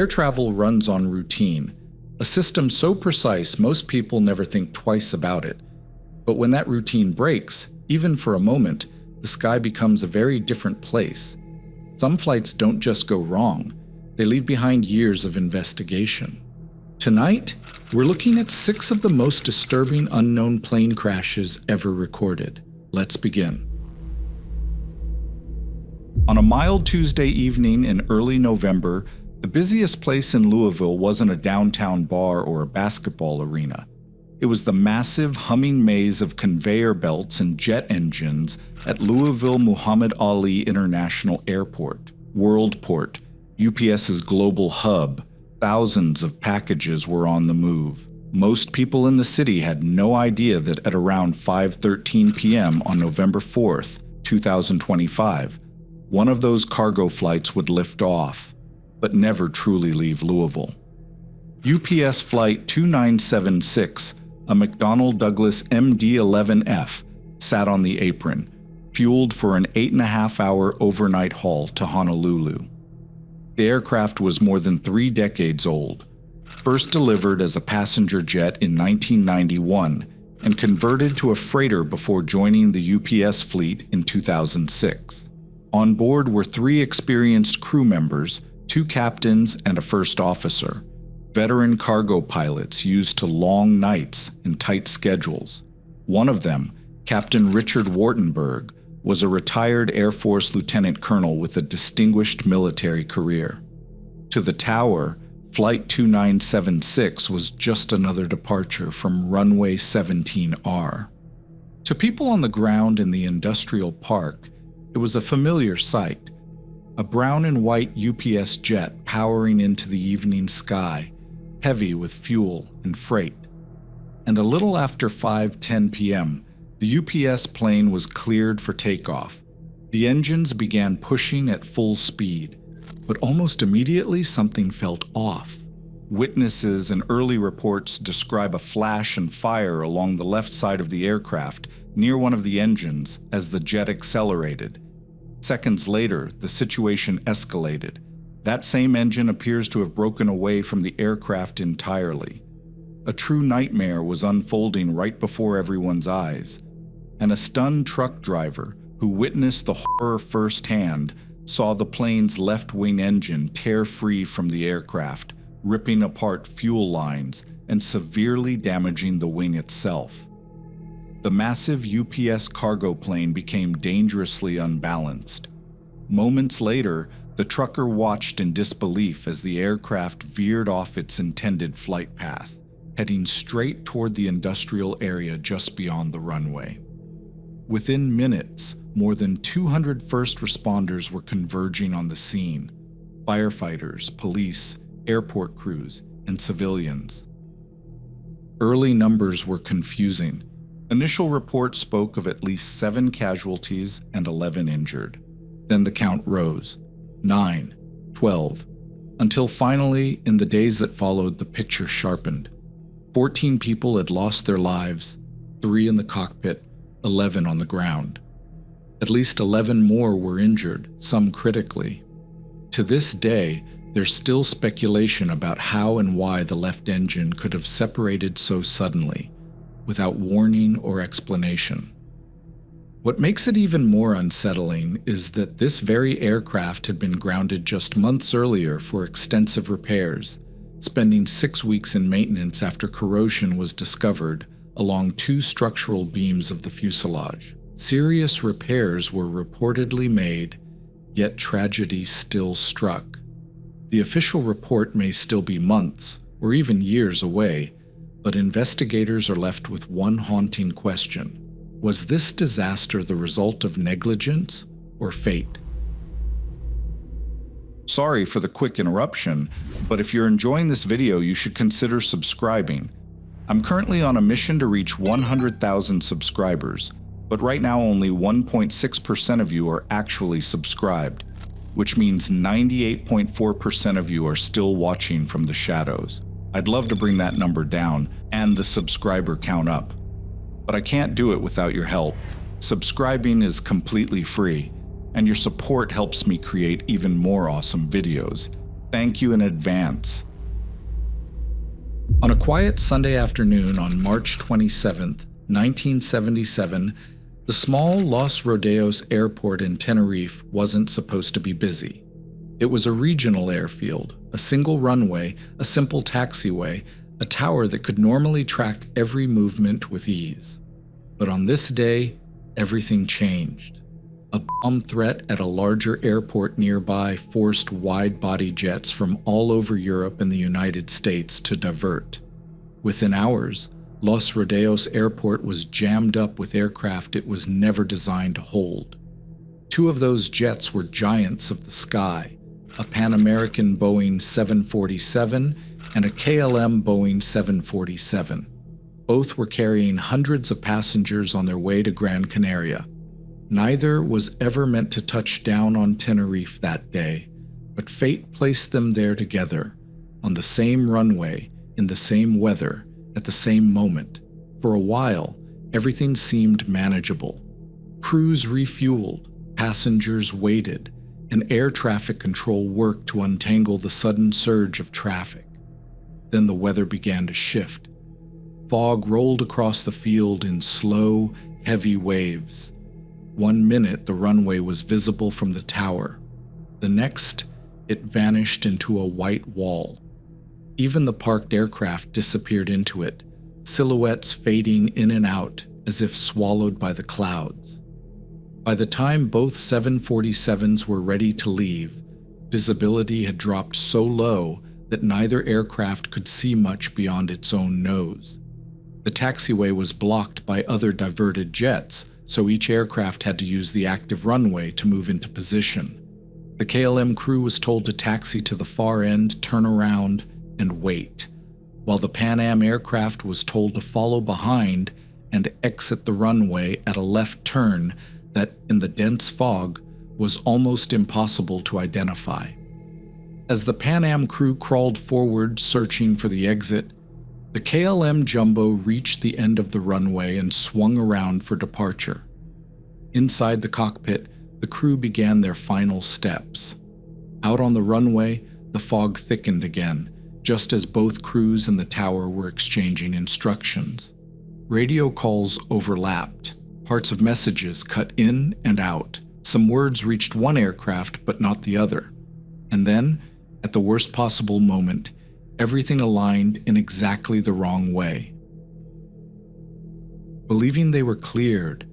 Air travel runs on routine, a system so precise most people never think twice about it. But when that routine breaks, even for a moment, the sky becomes a very different place. Some flights don't just go wrong, they leave behind years of investigation. Tonight, we're looking at 6 of the most disturbing unknown plane crashes ever recorded. Let's begin. On a mild Tuesday evening in early November, the busiest place in Louisville wasn't a downtown bar or a basketball arena. It was the massive, humming maze of conveyor belts and jet engines at Louisville Muhammad Ali International Airport, Worldport, UPS's global hub. Thousands of packages were on the move. Most people in the city had no idea that at around 5:13 p.m. on November 4th, 2025, one of those cargo flights would lift off, but never truly leave Louisville. UPS Flight 2976, a McDonnell Douglas MD-11F, sat on the apron, fueled for an 8.5-hour overnight haul to Honolulu. The aircraft was more than 3 decades old, first delivered as a passenger jet in 1991 and converted to a freighter before joining the UPS fleet in 2006. On board were 3 experienced crew members, 2 captains and a first officer, veteran cargo pilots used to long nights and tight schedules. One of them, Captain Richard Wartenberg, was a retired Air Force lieutenant colonel with a distinguished military career. To the tower, Flight 2976 was just another departure from runway 17R. To people on the ground in the industrial park, it was a familiar sight. A brown and white UPS jet powering into the evening sky, heavy with fuel and freight. And a little after 5:10 p.m., the UPS plane was cleared for takeoff. The engines began pushing at full speed, but almost immediately something felt off. Witnesses and early reports describe a flash and fire along the left side of the aircraft near one of the engines as the jet accelerated. Seconds later, the situation escalated. That same engine appears to have broken away from the aircraft entirely. A true nightmare was unfolding right before everyone's eyes, and a stunned truck driver who witnessed the horror firsthand saw the plane's left-wing engine tear free from the aircraft, ripping apart fuel lines and severely damaging the wing itself. The massive UPS cargo plane became dangerously unbalanced. Moments later, the trucker watched in disbelief as the aircraft veered off its intended flight path, heading straight toward the industrial area just beyond the runway. Within minutes, more than 200 first responders were converging on the scene: firefighters, police, airport crews, and civilians. Early numbers were confusing. Initial reports spoke of at least 7 casualties and 11 injured. Then the count rose: 9, 12, until finally, in the days that followed, the picture sharpened. 14 people had lost their lives, 3 in the cockpit, 11 on the ground. At least 11 more were injured, some critically. To this day, there's still speculation about how and why the left engine could have separated so suddenly, without warning or explanation. What makes it even more unsettling is that this very aircraft had been grounded just months earlier for extensive repairs, spending 6 weeks in maintenance after corrosion was discovered along 2 structural beams of the fuselage. Serious repairs were reportedly made, yet tragedy still struck. The official report may still be months or even years away, but investigators are left with one haunting question: was this disaster the result of negligence or fate? Sorry for the quick interruption, but if you're enjoying this video, you should consider subscribing. I'm currently on a mission to reach 100,000 subscribers, but right now only 1.6% of you are actually subscribed, which means 98.4% of you are still watching from the shadows. I'd love to bring that number down and the subscriber count up, but I can't do it without your help. Subscribing is completely free, and your support helps me create even more awesome videos. Thank you in advance. On a quiet Sunday afternoon on March 27, 1977, the small Los Rodeos airport in Tenerife wasn't supposed to be busy. It was a regional airfield, a single runway, a simple taxiway, a tower that could normally track every movement with ease. But on this day, everything changed. A bomb threat at a larger airport nearby forced wide-body jets from all over Europe and the United States to divert. Within hours, Los Rodeos Airport was jammed up with aircraft it was never designed to hold. Two of those jets were giants of the sky, a Pan American Boeing 747 and a KLM Boeing 747. Both were carrying hundreds of passengers on their way to Gran Canaria. Neither was ever meant to touch down on Tenerife that day, but fate placed them there together, on the same runway, in the same weather, at the same moment. For a while, everything seemed manageable. Crews refueled, passengers waited, and air traffic control worked to untangle the sudden surge of traffic. Then the weather began to shift. Fog rolled across the field in slow, heavy waves. 1 minute the runway was visible from the tower. The next, it vanished into a white wall. Even the parked aircraft disappeared into it, silhouettes fading in and out as if swallowed by the clouds. By the time both 747s were ready to leave, visibility had dropped so low that neither aircraft could see much beyond its own nose. The taxiway was blocked by other diverted jets, so each aircraft had to use the active runway to move into position. The KLM crew was told to taxi to the far end, turn around, and wait, while the Pan Am aircraft was told to follow behind and exit the runway at a left turn that, in the dense fog, was almost impossible to identify. As the Pan Am crew crawled forward searching for the exit, the KLM Jumbo reached the end of the runway and swung around for departure. Inside the cockpit, the crew began their final steps. Out on the runway, the fog thickened again, just as both crews in the tower were exchanging instructions. Radio calls overlapped, parts of messages cut in and out. Some words reached one aircraft but not the other. And then, at the worst possible moment, everything aligned in exactly the wrong way. Believing they were cleared,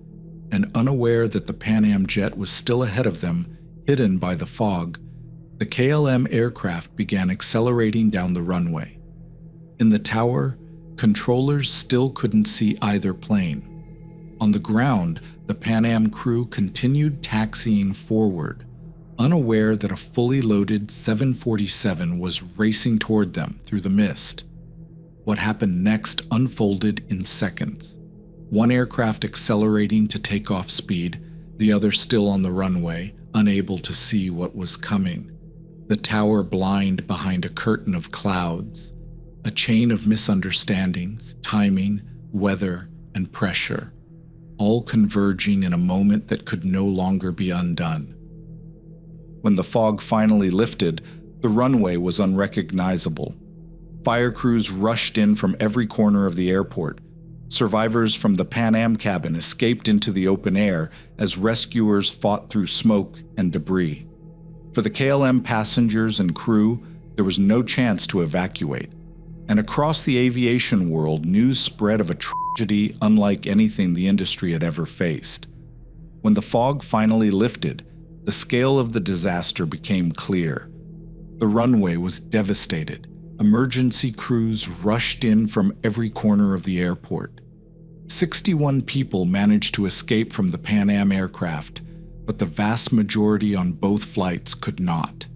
and unaware that the Pan Am jet was still ahead of them, hidden by the fog, the KLM aircraft began accelerating down the runway. In the tower, controllers still couldn't see either plane. On the ground, the Pan Am crew continued taxiing forward, unaware that a fully loaded 747 was racing toward them through the mist. What happened next unfolded in seconds. One aircraft accelerating to takeoff speed, the other still on the runway, unable to see what was coming. The tower blind behind a curtain of clouds. A chain of misunderstandings, timing, weather, and pressure, all converging in a moment that could no longer be undone. When the fog finally lifted, the runway was unrecognizable. Fire crews rushed in from every corner of the airport. Survivors from the Pan Am cabin escaped into the open air as rescuers fought through smoke and debris. For the KLM passengers and crew, there was no chance to evacuate. And across the aviation world, news spread of a tragedy unlike anything the industry had ever faced. When the fog finally lifted, the scale of the disaster became clear. The runway was devastated. Emergency crews rushed in from every corner of the airport. 61 people managed to escape from the Pan Am aircraft, but the vast majority on both flights could not.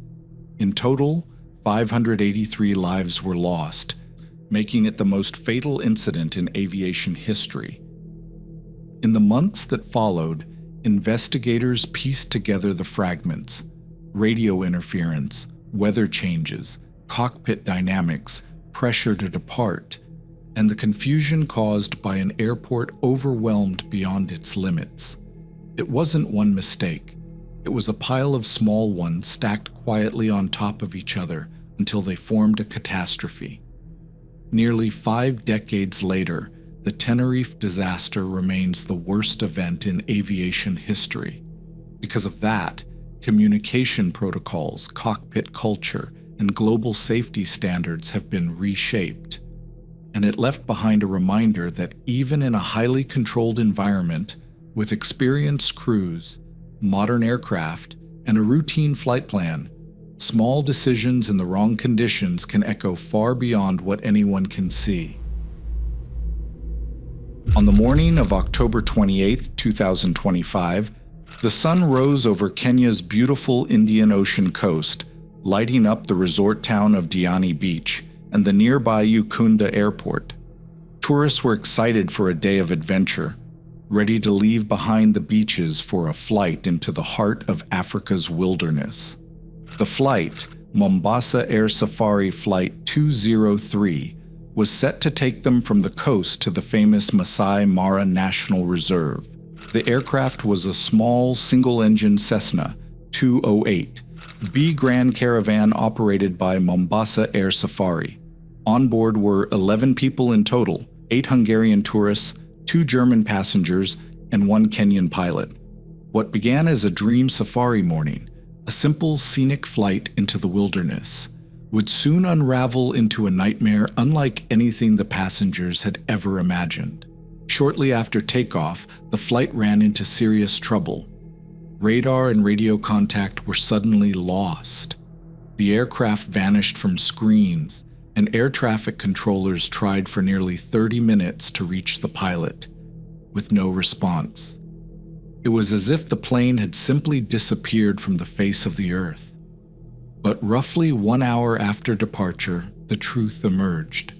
In total, 583 lives were lost, making it the most fatal incident in aviation history. In the months that followed, investigators pieced together the fragments: radio interference, weather changes, cockpit dynamics, pressure to depart, and the confusion caused by an airport overwhelmed beyond its limits. It wasn't one mistake. It was a pile of small ones stacked quietly on top of each other until they formed a catastrophe. Nearly 5 decades later, the Tenerife disaster remains the worst event in aviation history. Because of that, communication protocols, cockpit culture, and global safety standards have been reshaped. And it left behind a reminder that even in a highly controlled environment, with experienced crews, modern aircraft, and a routine flight plan, small decisions in the wrong conditions can echo far beyond what anyone can see. On the morning of October 28, 2025, the sun rose over Kenya's beautiful Indian Ocean coast, lighting up the resort town of Diani Beach and the nearby Ukunda Airport. Tourists were excited for a day of adventure, ready to leave behind the beaches for a flight into the heart of Africa's wilderness. The flight, Mombasa Air Safari Flight 203, was set to take them from the coast to the famous Masai Mara National Reserve. The aircraft was a small, single-engine Cessna 208, B Grand Caravan operated by Mombasa Air Safari. On board were 11 people in total, 8 Hungarian tourists, 2 German passengers, and 1 Kenyan pilot. What began as a dream safari morning, a simple scenic flight into the wilderness, would soon unravel into a nightmare unlike anything the passengers had ever imagined. Shortly after takeoff, the flight ran into serious trouble. Radar and radio contact were suddenly lost. The aircraft vanished from screens, and air traffic controllers tried for nearly 30 minutes to reach the pilot, with no response. It was as if the plane had simply disappeared from the face of the earth. But roughly 1 hour after departure, the truth emerged.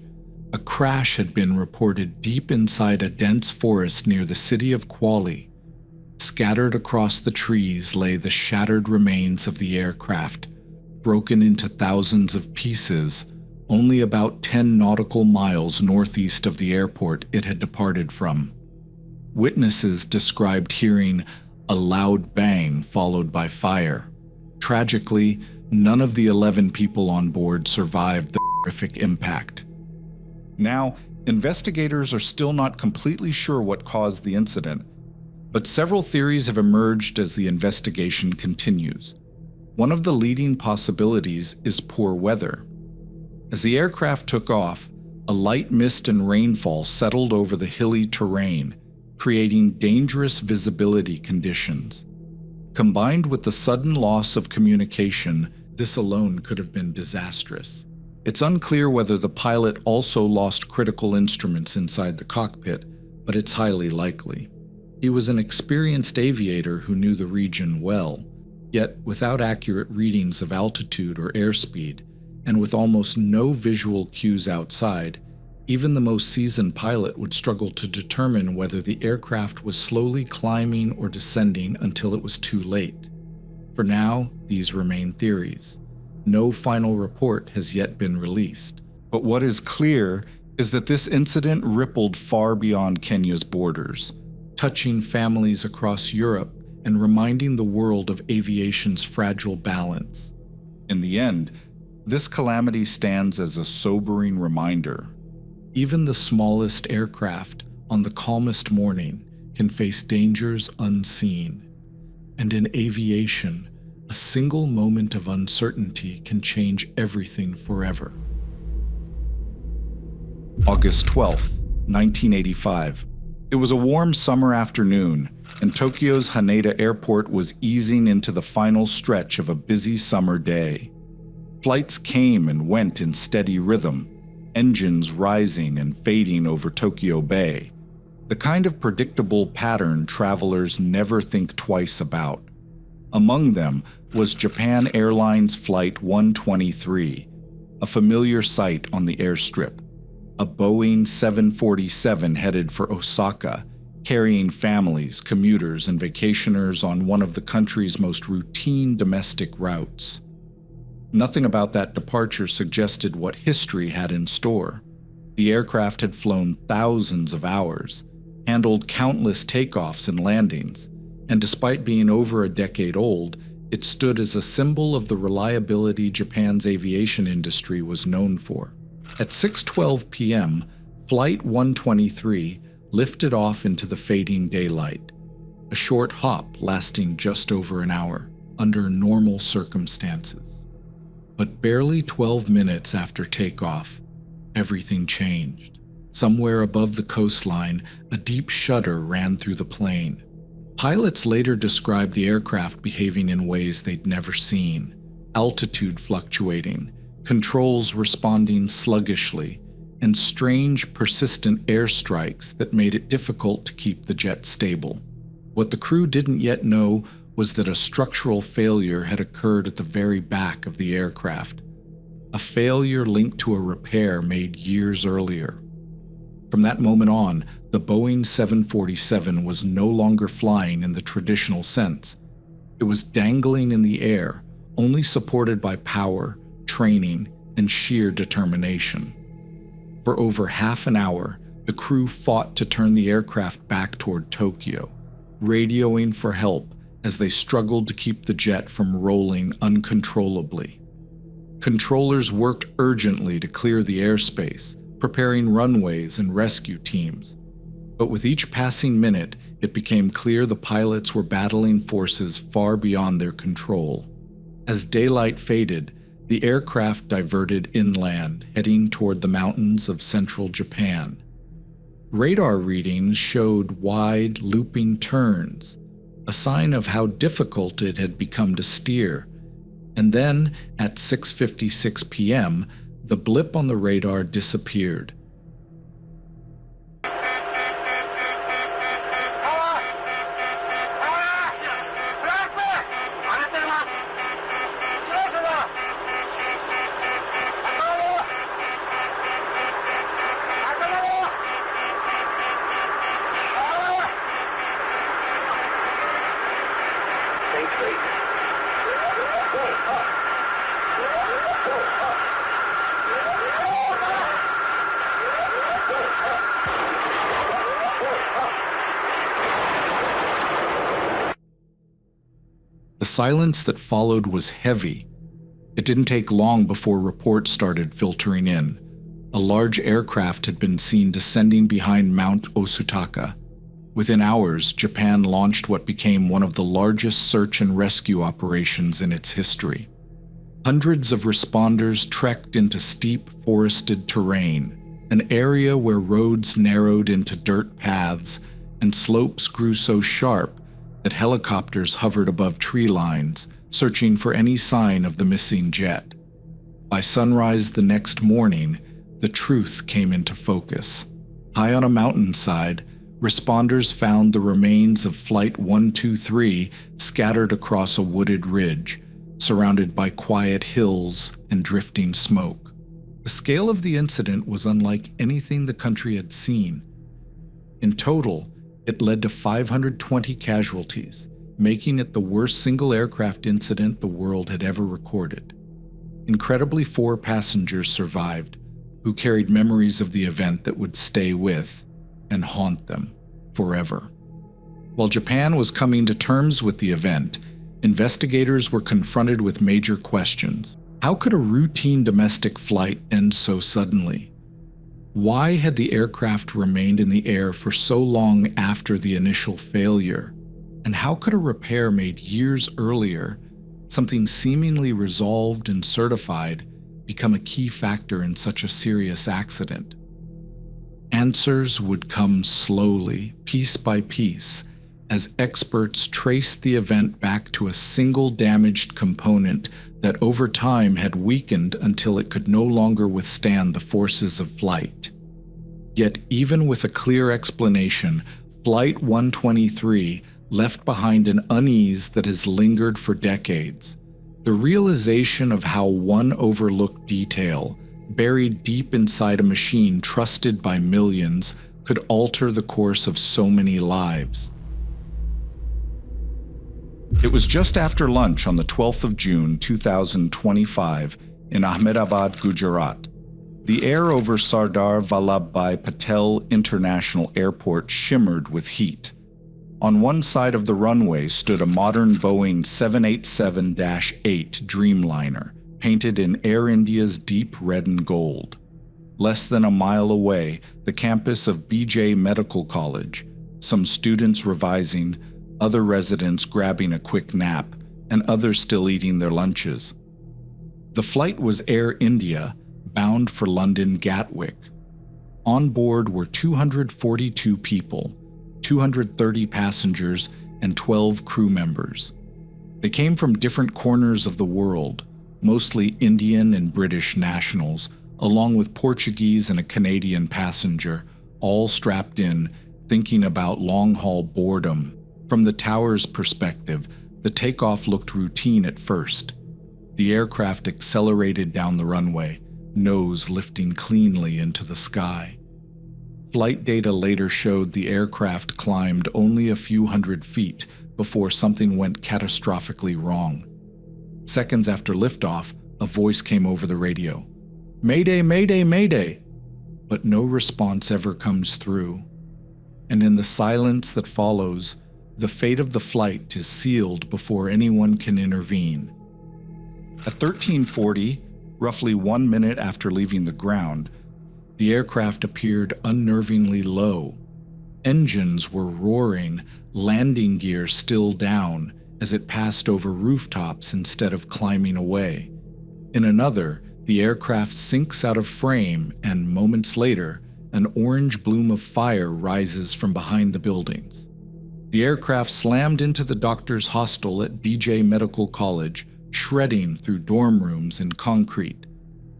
A crash had been reported deep inside a dense forest near the city of Kwale. Scattered across the trees lay the shattered remains of the aircraft, broken into thousands of pieces, only about 10 nautical miles northeast of the airport it had departed from. Witnesses described hearing a loud bang followed by fire. Tragically, none of the 11 people on board survived the horrific impact. Now, investigators are still not completely sure what caused the incident, but several theories have emerged as the investigation continues. One of the leading possibilities is poor weather. As the aircraft took off, a light mist and rainfall settled over the hilly terrain, creating dangerous visibility conditions. Combined with the sudden loss of communication, this alone could have been disastrous. It's unclear whether the pilot also lost critical instruments inside the cockpit, but it's highly likely. He was an experienced aviator who knew the region well, yet without accurate readings of altitude or airspeed, and with almost no visual cues outside, even the most seasoned pilot would struggle to determine whether the aircraft was slowly climbing or descending until it was too late. For now, these remain theories. No final report has yet been released. But what is clear is that this incident rippled far beyond Kenya's borders, touching families across Europe and reminding the world of aviation's fragile balance. In the end, this calamity stands as a sobering reminder. Even the smallest aircraft on the calmest morning can face dangers unseen. And in aviation, a single moment of uncertainty can change everything forever. August 12th, 1985. It was a warm summer afternoon, and Tokyo's Haneda Airport was easing into the final stretch of a busy summer day. Flights came and went in steady rhythm, engines rising and fading over Tokyo Bay, the kind of predictable pattern travelers never think twice about. Among them was Japan Airlines Flight 123, a familiar sight on the airstrip. A Boeing 747 headed for Osaka, carrying families, commuters, and vacationers on one of the country's most routine domestic routes. Nothing about that departure suggested what history had in store. The aircraft had flown thousands of hours, handled countless takeoffs and landings, and despite being over a decade old, it stood as a symbol of the reliability Japan's aviation industry was known for. At 6:12 p.m., Flight 123 lifted off into the fading daylight, a short hop lasting just over an hour under normal circumstances. But barely 12 minutes after takeoff, everything changed. Somewhere above the coastline, a deep shudder ran through the plane. Pilots later described the aircraft behaving in ways they'd never seen: altitude fluctuating, controls responding sluggishly, and strange, persistent airstrikes that made it difficult to keep the jet stable. What the crew didn't yet know was that a structural failure had occurred at the very back of the aircraft, a failure linked to a repair made years earlier. From that moment on, the Boeing 747 was no longer flying in the traditional sense. It was dangling in the air, only supported by power, training, and sheer determination. For over half an hour, the crew fought to turn the aircraft back toward Tokyo, radioing for help as they struggled to keep the jet from rolling uncontrollably. Controllers worked urgently to clear the airspace, preparing runways and rescue teams. But with each passing minute, it became clear the pilots were battling forces far beyond their control. As daylight faded, the aircraft diverted inland, heading toward the mountains of central Japan. Radar readings showed wide, looping turns, a sign of how difficult it had become to steer. And then, at 6:56 p.m., the blip on the radar disappeared. The silence that followed was heavy. It didn't take long before reports started filtering in. A large aircraft had been seen descending behind Mount Osutaka. Within hours, Japan launched what became one of the largest search and rescue operations in its history. Hundreds of responders trekked into steep, forested terrain, an area where roads narrowed into dirt paths and slopes grew so sharp that helicopters hovered above tree lines, searching for any sign of the missing jet. By sunrise the next morning, the truth came into focus. High on a mountainside, responders found the remains of Flight 123 scattered across a wooded ridge, surrounded by quiet hills and drifting smoke. The scale of the incident was unlike anything the country had seen. In total, it led to 520 casualties, making it the worst single aircraft incident the world had ever recorded. Incredibly, 4 passengers survived, who carried memories of the event that would stay with and haunt them forever. While Japan was coming to terms with the event, investigators were confronted with major questions. How could a routine domestic flight end so suddenly? Why had the aircraft remained in the air for so long after the initial failure? And how could a repair made years earlier, something seemingly resolved and certified, become a key factor in such a serious accident? Answers would come slowly, piece by piece, as experts traced the event back to a single damaged component that over time had weakened until it could no longer withstand the forces of flight. Yet even with a clear explanation, Flight 123 left behind an unease that has lingered for decades. The realization of how one overlooked detail, buried deep inside a machine trusted by millions, could alter the course of so many lives. It was just after lunch on the 12th of June 2025 in Ahmedabad, Gujarat. The air over Sardar Vallabhbhai Patel International Airport shimmered with heat. On one side of the runway stood a modern Boeing 787-8 Dreamliner, painted in Air India's deep red and gold. Less than a mile away, the campus of BJ Medical College, some students revising, other residents grabbing a quick nap, and others still eating their lunches. The flight was Air India, bound for London Gatwick. On board were 242 people, 230 passengers, and 12 crew members. They came from different corners of the world, mostly Indian and British nationals, along with Portuguese and a Canadian passenger, all strapped in, thinking about long-haul boredom. From the tower's perspective, the takeoff looked routine at first. The aircraft accelerated down the runway, nose lifting cleanly into the sky. Flight data later showed the aircraft climbed only a few hundred feet before something went catastrophically wrong. Seconds after liftoff, a voice came over the radio. "Mayday, mayday, mayday!" But no response ever comes through. And in the silence that follows, the fate of the flight is sealed before anyone can intervene. At 13:40, roughly 1 minute after leaving the ground, the aircraft appeared unnervingly low. Engines were roaring, landing gear still down as it passed over rooftops instead of climbing away. In another, the aircraft sinks out of frame and, moments later, an orange bloom of fire rises from behind the buildings. The aircraft slammed into the doctor's hostel at BJ Medical College, shredding through dorm rooms and concrete.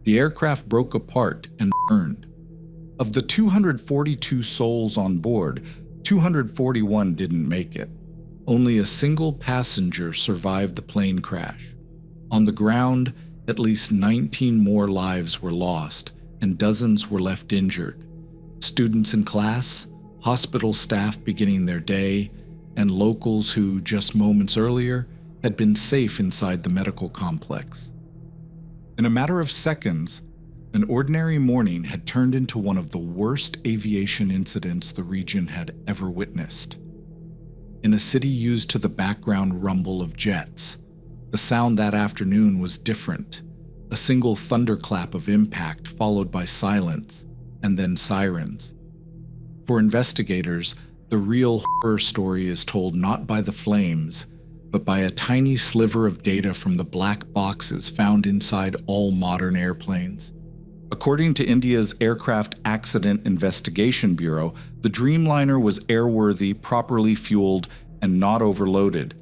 The aircraft broke apart and burned. Of the 242 souls on board, 241 didn't make it. Only a single passenger survived the plane crash. On the ground, at least 19 more lives were lost, and dozens were left injured. Students in class, hospital staff beginning their day, and locals who, just moments earlier, had been safe inside the medical complex. In a matter of seconds, an ordinary morning had turned into one of the worst aviation incidents the region had ever witnessed. In a city used to the background rumble of jets, the sound that afternoon was different, a single thunderclap of impact followed by silence, and then sirens. For investigators, the real horror story is told not by the flames, but by a tiny sliver of data from the black boxes found inside all modern airplanes. According to India's Aircraft Accident Investigation Bureau, the Dreamliner was airworthy, properly fueled, and not overloaded.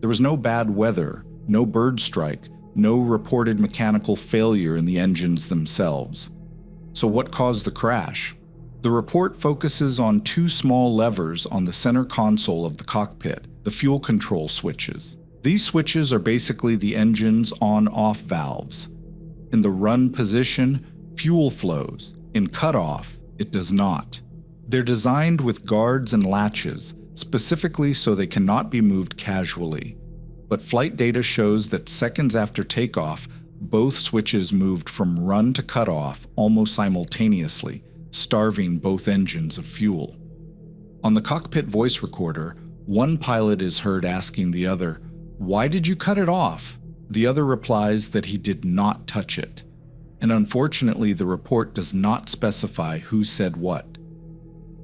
There was no bad weather, no bird strike, no reported mechanical failure in the engines themselves. So what caused the crash? The report focuses on two small levers on the center console of the cockpit, the fuel control switches. These switches are basically the engine's on-off valves. In the run position, fuel flows. In cutoff, it does not. They're designed with guards and latches, specifically so they cannot be moved casually. But flight data shows that seconds after takeoff, both switches moved from run to cutoff almost simultaneously, starving both engines of fuel. On the cockpit voice recorder, one pilot is heard asking the other, "Why did you cut it off?" The other replies that he did not touch it. And unfortunately, the report does not specify who said what.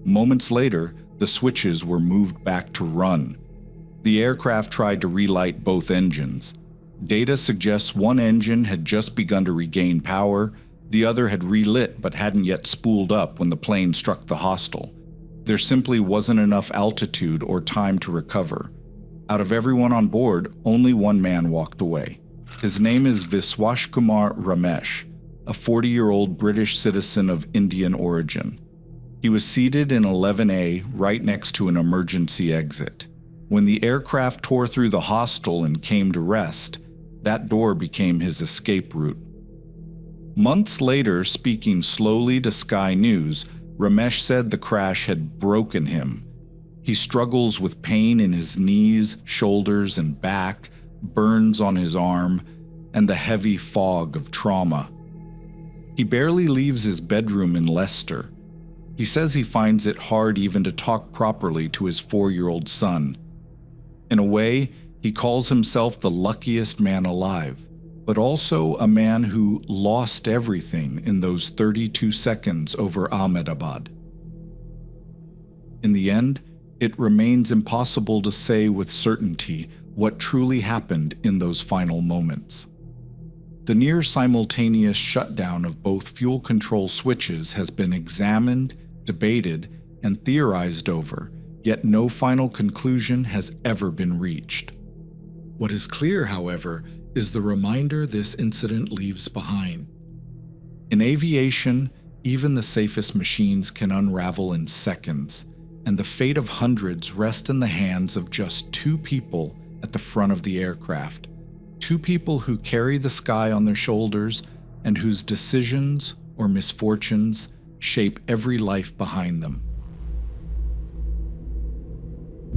Moments later, the switches were moved back to run. The aircraft tried to relight both engines. Data suggests one engine had just begun to regain power, the other had relit but hadn't yet spooled up when the plane struck the hostel. There simply wasn't enough altitude or time to recover. Out of everyone on board, only one man walked away. His name is Viswash Kumar Ramesh, a 40-year-old British citizen of Indian origin. He was seated in 11A right next to an emergency exit. When the aircraft tore through the hostel and came to rest, that door became his escape route. Months later, speaking slowly to Sky News, Ramesh said the crash had broken him. He struggles with pain in his knees, shoulders, and back, burns on his arm, and the heavy fog of trauma. He barely leaves his bedroom in Leicester. He says he finds it hard even to talk properly to his 4-year-old son. In a way, he calls himself the luckiest man alive, but also a man who lost everything in those 32 seconds over Ahmedabad. In the end, it remains impossible to say with certainty what truly happened in those final moments. The near-simultaneous shutdown of both fuel control switches has been examined, debated, and theorized over, yet no final conclusion has ever been reached. What is clear, however, is the reminder this incident leaves behind. In aviation, even the safest machines can unravel in seconds, and the fate of hundreds rests in the hands of just 2 people at the front of the aircraft. 2 people who carry the sky on their shoulders and whose decisions or misfortunes shape every life behind them.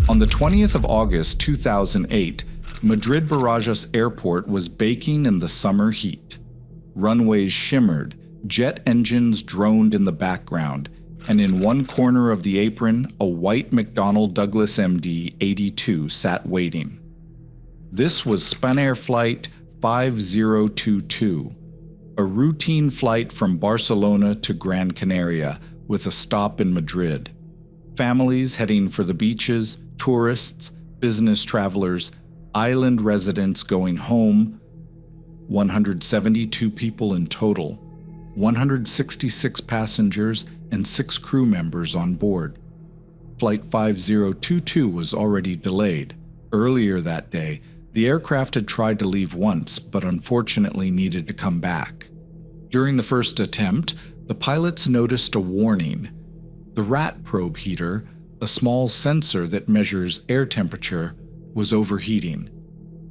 On the 20th of August 2008, Madrid Barajas Airport was baking in the summer heat. Runways shimmered, jet engines droned in the background, and in one corner of the apron, a white McDonnell Douglas MD-82 sat waiting. This was Spanair Flight 5022, a routine flight from Barcelona to Gran Canaria with a stop in Madrid. Families heading for the beaches, tourists, business travelers, island residents going home, 172 people in total, 166 passengers and 6 crew members on board. Flight 5022 was already delayed. Earlier that day, the aircraft had tried to leave once, but unfortunately needed to come back. During the first attempt, the pilots noticed a warning. The rat probe heater, a small sensor that measures air temperature, was overheating.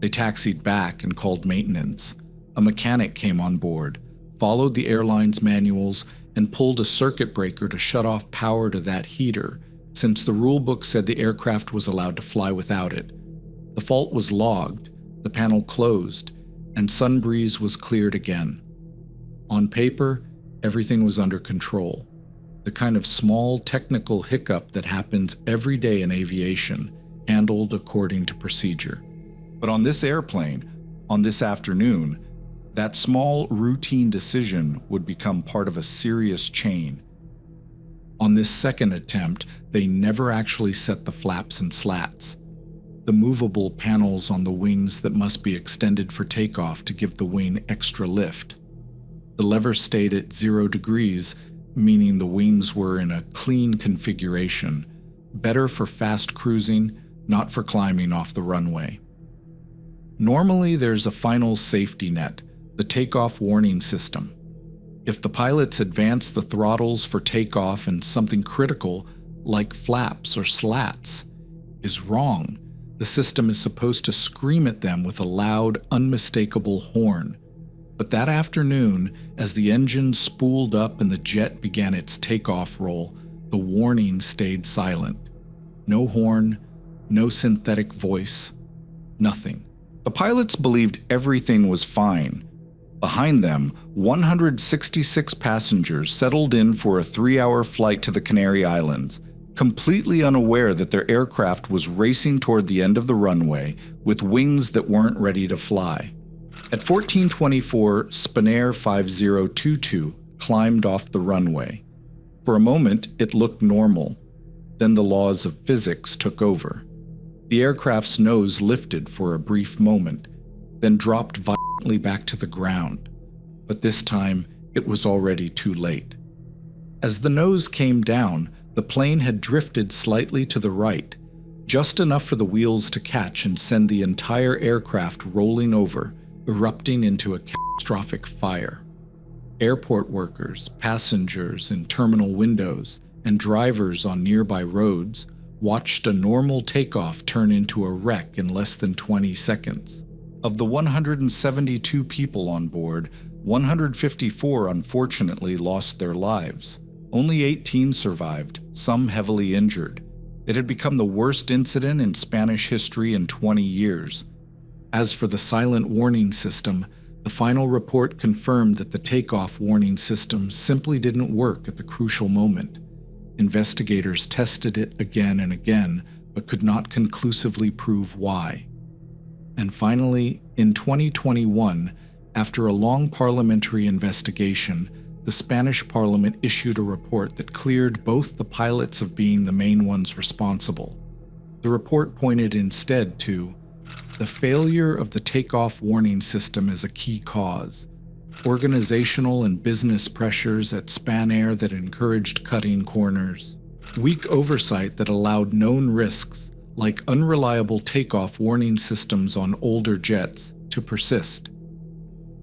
They taxied back and called maintenance. A mechanic came on board, followed the airline's manuals, and pulled a circuit breaker to shut off power to that heater, since the rulebook said the aircraft was allowed to fly without it. The fault was logged, the panel closed, and Sunbreeze was cleared again. On paper, everything was under control. The kind of small technical hiccup that happens every day in aviation, handled according to procedure. But on this airplane, on this afternoon, that small routine decision would become part of a serious chain. On this second attempt, they never actually set the flaps and slats, the movable panels on the wings that must be extended for takeoff to give the wing extra lift. The lever stayed at 0 degrees, meaning the wings were in a clean configuration, better for fast cruising, not for climbing off the runway. Normally, there's a final safety net, the takeoff warning system. If the pilots advance the throttles for takeoff and something critical, like flaps or slats, is wrong, the system is supposed to scream at them with a loud, unmistakable horn. But that afternoon, as the engine spooled up and the jet began its takeoff roll, the warning stayed silent. No horn, no synthetic voice, nothing. The pilots believed everything was fine. Behind them, 166 passengers settled in for a 3-hour flight to the Canary Islands, completely unaware that their aircraft was racing toward the end of the runway with wings that weren't ready to fly. At 14:24, Spanair 5022 climbed off the runway. For a moment, it looked normal. Then the laws of physics took over. The aircraft's nose lifted for a brief moment, then dropped violently back to the ground. But this time, it was already too late. As the nose came down, the plane had drifted slightly to the right, just enough for the wheels to catch and send the entire aircraft rolling over, erupting into a catastrophic fire. Airport workers, passengers in terminal windows, and drivers on nearby roads watched a normal takeoff turn into a wreck in less than 20 seconds. Of the 172 people on board, 154 unfortunately lost their lives. Only 18 survived, some heavily injured. It had become the worst incident in Spanish history in 20 years. As for the silent warning system, the final report confirmed that the takeoff warning system simply didn't work at the crucial moment. investigators tested it again and again, but could not conclusively prove why. And finally, in 2021, after a long parliamentary investigation, the Spanish Parliament issued a report that cleared both the pilots of being the main ones responsible. The report pointed instead to the failure of the takeoff warning system as a key cause, organizational and business pressures at Spanair that encouraged cutting corners, weak oversight that allowed known risks, like unreliable takeoff warning systems on older jets, to persist.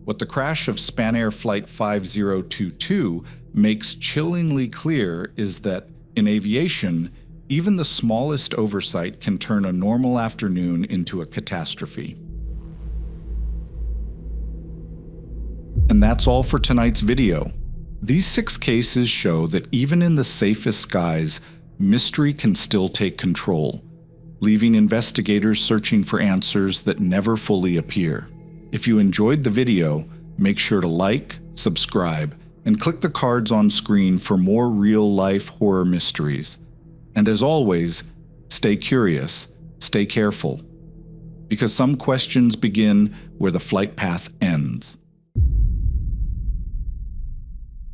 What the crash of Spanair Flight 5022 makes chillingly clear is that, in aviation, even the smallest oversight can turn a normal afternoon into a catastrophe. And that's all for tonight's video. These 6 cases show that even in the safest skies, mystery can still take control, leaving investigators searching for answers that never fully appear. If you enjoyed the video, make sure to like, subscribe, and click the cards on screen for more real-life horror mysteries. And as always, stay curious, stay careful, because some questions begin where the flight path ends.